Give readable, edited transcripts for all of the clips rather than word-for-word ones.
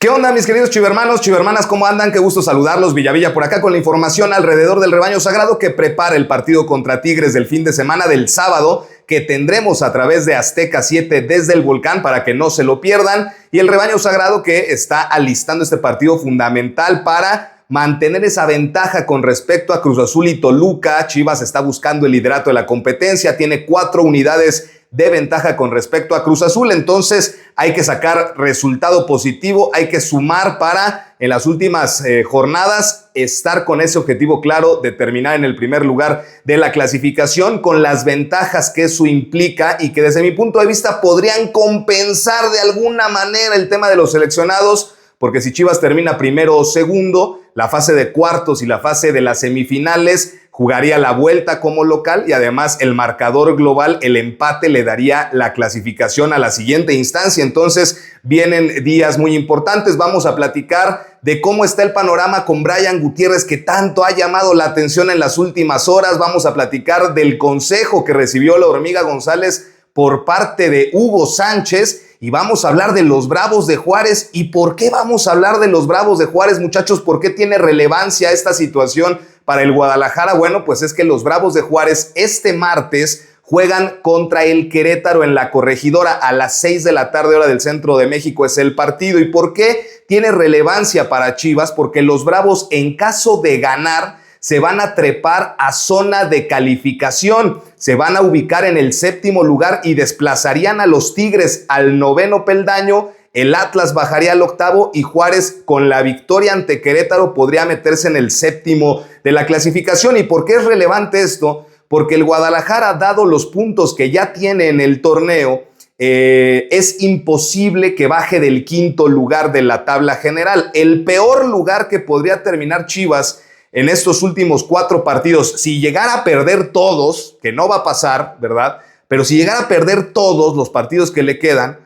¿Qué onda, mis queridos chivermanos, chivermanas? ¿Cómo andan? Qué gusto saludarlos. Villavilla por acá con la información alrededor del rebaño sagrado que prepara el partido contra Tigres del fin de semana del sábado, que tendremos a través de Azteca 7 desde el Volcán para que no se lo pierdan. Y el rebaño sagrado que está alistando este partido fundamental para mantener esa ventaja con respecto a Cruz Azul y Toluca. Chivas está buscando el liderato de la competencia, tiene 4 unidades de ventaja con respecto a Cruz Azul, entonces hay que sacar resultado positivo, hay que sumar para en las últimas jornadas estar con ese objetivo claro de terminar en el primer lugar de la clasificación con las ventajas que eso implica y que desde mi punto de vista podrían compensar de alguna manera el tema de los seleccionados, porque si Chivas termina primero o segundo, la fase de cuartos y la fase de las semifinales jugaría la vuelta como local y además el marcador global, el empate le daría la clasificación a la siguiente instancia. Entonces vienen días muy importantes. Vamos a platicar de cómo está el panorama con Brian Gutiérrez, que tanto ha llamado la atención en las últimas horas. Vamos a platicar del consejo que recibió la Hormiga González por parte de Hugo Sánchez y vamos a hablar de los Bravos de Juárez. ¿Y por qué vamos a hablar de los Bravos de Juárez, muchachos? ¿Por qué tiene relevancia esta situación para el Guadalajara? Bueno, pues es que los Bravos de Juárez este martes juegan contra el Querétaro en la Corregidora a las 6 de la tarde, hora del centro de México es el partido. ¿Y por qué tiene relevancia para Chivas? Porque los Bravos, en caso de ganar, se van a trepar a zona de calificación, se van a ubicar en el 7º lugar y desplazarían a los Tigres al 9º peldaño. El Atlas bajaría al 8º y Juárez con la victoria ante Querétaro podría meterse en el 7º de la clasificación. ¿Y por qué es relevante esto? Porque el Guadalajara, dado los puntos que ya tiene en el torneo, es imposible que baje del 5º lugar de la tabla general. El peor lugar que podría terminar Chivas en estos últimos 4 partidos, si llegara a perder todos, que no va a pasar, ¿verdad? Pero si llegara a perder todos los partidos que le quedan,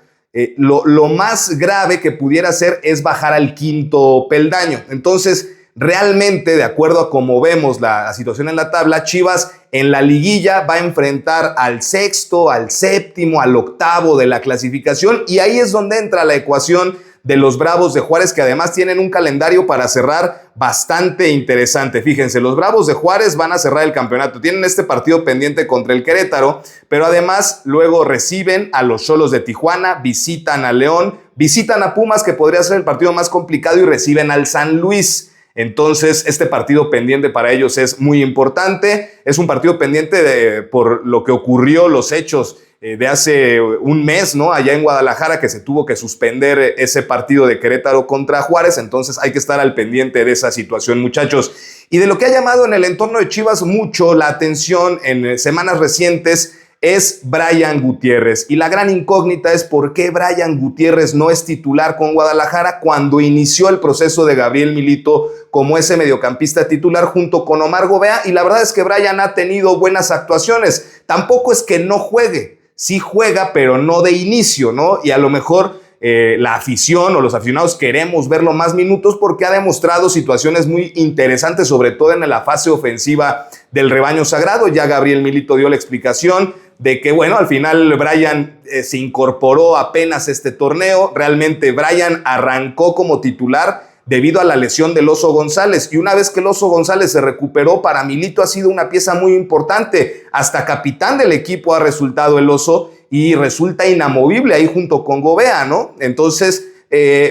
lo más grave que pudiera hacer es bajar al 5º peldaño. Entonces, realmente, de acuerdo a cómo vemos la situación en la tabla, Chivas en la liguilla va a enfrentar al 6º, al 7º, al 8º de la clasificación y ahí es donde entra la ecuación de los Bravos de Juárez, que además tienen un calendario para cerrar bastante interesante. Fíjense, los Bravos de Juárez van a cerrar el campeonato. Tienen este partido pendiente contra el Querétaro, pero además luego reciben a los Xolos de Tijuana, visitan a León, visitan a Pumas, que podría ser el partido más complicado, y reciben al San Luis. Entonces, este partido pendiente para ellos es muy importante. Es un partido pendiente por lo que ocurrió, los hechos de hace un mes, ¿no? Allá en Guadalajara, que se tuvo que suspender ese partido de Querétaro contra Juárez. Entonces hay que estar al pendiente de esa situación, muchachos. Y de lo que ha llamado en el entorno de Chivas mucho la atención en semanas recientes es Brian Gutiérrez. Y la gran incógnita es por qué Brian Gutiérrez no es titular con Guadalajara cuando inició el proceso de Gabriel Milito como ese mediocampista titular junto con Omar Gobea. Y la verdad es que Brian ha tenido buenas actuaciones. Tampoco es que no juegue. Sí juega, pero no de inicio, ¿no? Y a lo mejor la afición o los aficionados queremos verlo más minutos porque ha demostrado situaciones muy interesantes, sobre todo en la fase ofensiva del rebaño sagrado. Ya Gabriel Milito dio la explicación de que, bueno, al final Brian se incorporó apenas este torneo. Realmente Brian arrancó como titular debido a la lesión del Oso González. Y una vez que el Oso González se recuperó, para Milito ha sido una pieza muy importante. Hasta capitán del equipo ha resultado el Oso y resulta inamovible ahí junto con Gobea, ¿no? Entonces,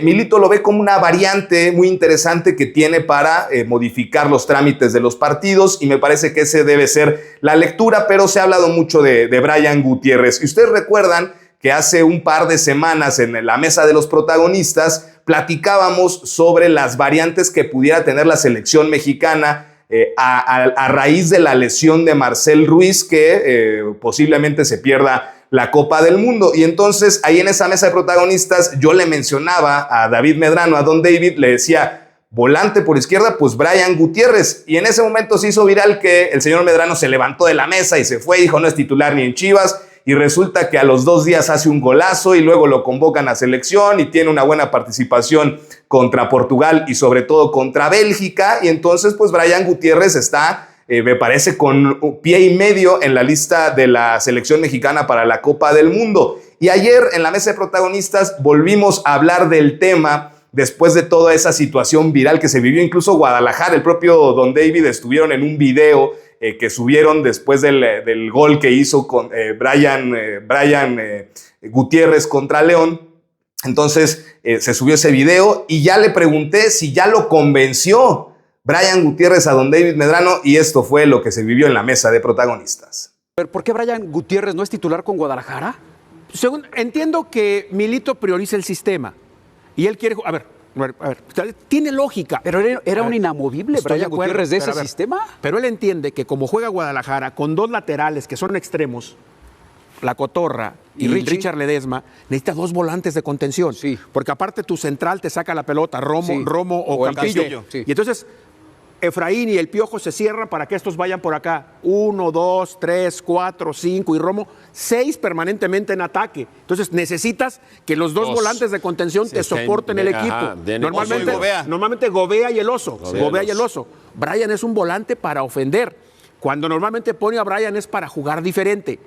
Milito lo ve como una variante muy interesante que tiene para modificar los trámites de los partidos y me parece que ese debe ser la lectura, pero se ha hablado mucho de Brian Gutiérrez. Y ustedes recuerdan que hace un par de semanas en la mesa de los protagonistas platicábamos sobre las variantes que pudiera tener la selección mexicana a raíz de la lesión de Marcel Ruiz, que posiblemente se pierda la Copa del Mundo. Y entonces ahí en esa mesa de protagonistas yo le mencionaba a David Medrano, a Don David, le decía volante por izquierda, pues Brian Gutiérrez. Y en ese momento se hizo viral que el señor Medrano se levantó de la mesa y se fue, dijo no es titular ni en Chivas. Y resulta que a los 2 días hace un golazo y luego lo convocan a selección y tiene una buena participación contra Portugal y sobre todo contra Bélgica. Y entonces pues Brian Gutiérrez está, me parece, con un pie y medio en la lista de la selección mexicana para la Copa del Mundo. Y ayer en la mesa de protagonistas volvimos a hablar del tema después de toda esa situación viral que se vivió, incluso Guadalajara, el propio Don David estuvieron en un video que subieron después del gol que hizo con Brian Gutiérrez contra León. Entonces se subió ese video y ya le pregunté si ya lo convenció Brian Gutiérrez a Don David Medrano, y esto fue lo que se vivió en la mesa de protagonistas. ¿Por qué Brian Gutiérrez no es titular con Guadalajara? Entiendo que Milito prioriza el sistema y él quiere... A ver, tiene lógica. Pero era un inamovible Brian Gutiérrez de ese sistema. Pero él entiende que como juega Guadalajara con dos laterales que son extremos, La Cotorra y Richard Ledesma, necesita dos volantes de contención. Sí. Porque aparte tu central te saca la pelota, Romo o Campillo. Sí. Y entonces Efraín y el Piojo se cierran para que estos vayan por acá. 1, 2, 3, 4, 5 y Romo, 6 permanentemente en ataque. Entonces necesitas que los dos volantes de contención te soporten el equipo. Normalmente Gobea y el Oso. Gobea y el Oso. Brian es un volante para ofender. Cuando normalmente pone a Brian es para jugar diferente.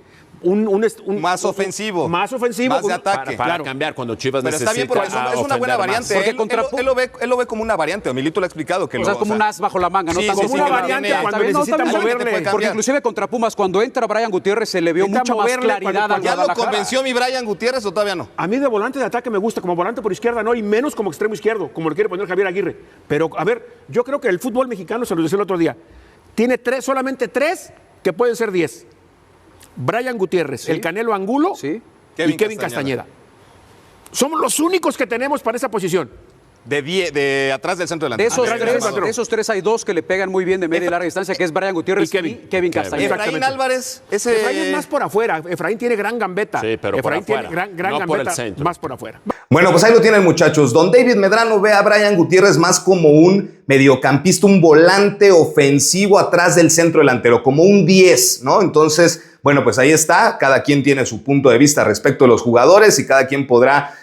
Más ofensivo. Más ofensivo. Más de ataque. Para cambiar cuando Chivas pero necesita. Pero está bien porque es una buena variante. Él lo ve como una variante. Milito lo ha explicado. Que como un as bajo la manga. Sí, como una variante cuando necesita moverle. Porque inclusive contra Pumas, cuando entra Brian Gutiérrez, se le vio mucha más claridad al ¿Ya lo convenció mi Brian Gutiérrez o todavía no? A mí de volante de ataque me gusta, como volante por izquierda no, y menos como extremo izquierdo, como lo quiere poner Javier Aguirre. Pero, a ver, yo creo que el fútbol mexicano, se lo decía el otro día, tiene solamente 3 que pueden ser 10. Brian Gutiérrez, el Canelo Angulo y Kevin Castañeda. Somos los únicos que tenemos para esa posición. De atrás del centro delantero. De esos 3 hay 2 que le pegan muy bien de media y larga distancia, que es Brian Gutiérrez y Kevin Castañeda. Efraín Álvarez. Efraín es más por afuera. Efraín tiene gran gambeta. Sí, pero Efraín por afuera. tiene gran No gambeta, por el centro. más por afuera. Bueno, pues ahí lo tienen, muchachos. Don David Medrano ve a Brian Gutiérrez más como un mediocampista, un volante ofensivo atrás del centro delantero, como un 10, ¿no? Entonces, bueno, pues ahí está. Cada quien tiene su punto de vista respecto a los jugadores y cada quien podrá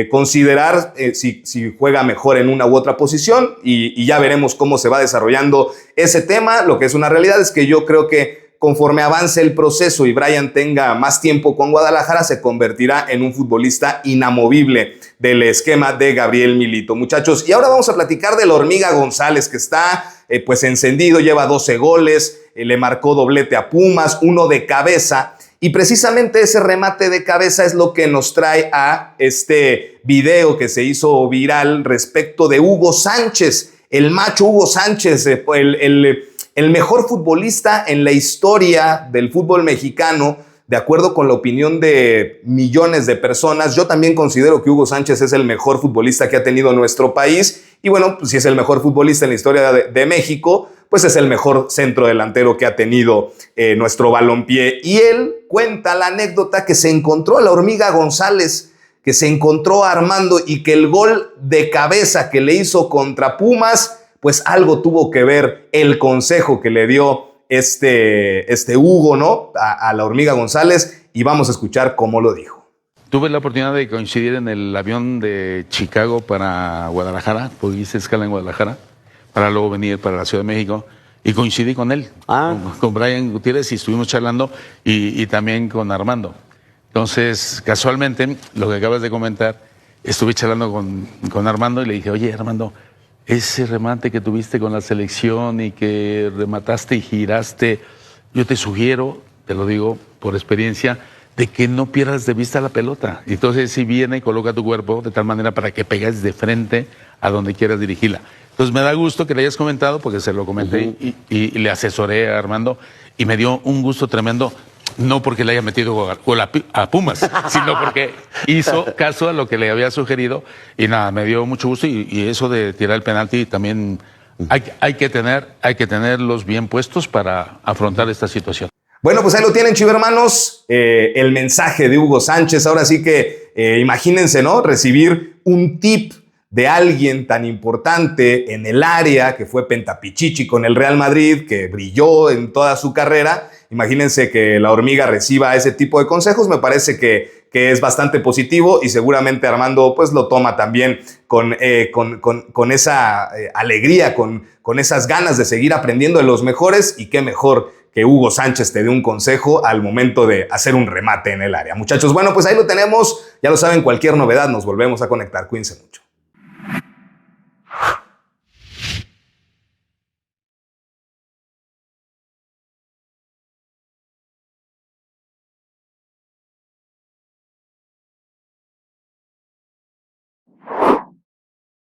considerar si juega mejor en una u otra posición y ya veremos cómo se va desarrollando ese tema. Lo que es una realidad es que yo creo que conforme avance el proceso y Brian tenga más tiempo con Guadalajara, se convertirá en un futbolista inamovible del esquema de Gabriel Milito. Muchachos, y ahora vamos a platicar de la Hormiga González, que está pues encendido, lleva 12 goles, le marcó doblete a Pumas, uno de cabeza, y precisamente ese remate de cabeza es lo que nos trae a este video que se hizo viral respecto de Hugo Sánchez, el macho Hugo Sánchez, el mejor futbolista en la historia del fútbol mexicano, de acuerdo con la opinión de millones de personas. Yo también considero que Hugo Sánchez es el mejor futbolista que ha tenido nuestro país. Y bueno, pues si es el mejor futbolista en la historia de México, pues es el mejor centro delantero que ha tenido nuestro balompié. Y él cuenta la anécdota que se encontró a la Hormiga González, que se encontró a Armando y que el gol de cabeza que le hizo contra Pumas, pues algo tuvo que ver el consejo que le dio este Hugo, ¿no? A la Hormiga González, y vamos a escuchar cómo lo dijo. Tuve la oportunidad de coincidir en el avión de Chicago para Guadalajara, porque hice escala en Guadalajara, para luego venir para la Ciudad de México, y coincidí con él, con Brian Gutiérrez, y estuvimos charlando, y también con Armando. Entonces, casualmente, lo que acabas de comentar, estuve charlando con Armando y le dije, oye, Armando, ese remate que tuviste con la selección y que remataste y giraste, yo te sugiero, te lo digo por experiencia, de que no pierdas de vista la pelota. Entonces, si viene, coloca tu cuerpo de tal manera para que pegues de frente a donde quieras dirigirla. Entonces, me da gusto que le hayas comentado, porque se lo comenté y le asesoré a Armando, y me dio un gusto tremendo. No porque le haya metido gol a Pumas, sino porque hizo caso a lo que le había sugerido. Y nada, me dio mucho gusto. Y eso de tirar el penalti también hay que tenerlos bien puestos para afrontar esta situación. Bueno, pues ahí lo tienen, chivermanos, el mensaje de Hugo Sánchez. Ahora sí que imagínense, ¿no? Recibir un tip de alguien tan importante en el área, que fue pentapichichi con el Real Madrid, que brilló en toda su carrera. Imagínense que la Hormiga reciba ese tipo de consejos. Me parece que es bastante positivo, y seguramente Armando pues lo toma también con esa alegría, con esas ganas de seguir aprendiendo de los mejores, y qué mejor que Hugo Sánchez te dé un consejo al momento de hacer un remate en el área. Muchachos, bueno, pues ahí lo tenemos. Ya lo saben, cualquier novedad nos volvemos a conectar. Cuídense mucho.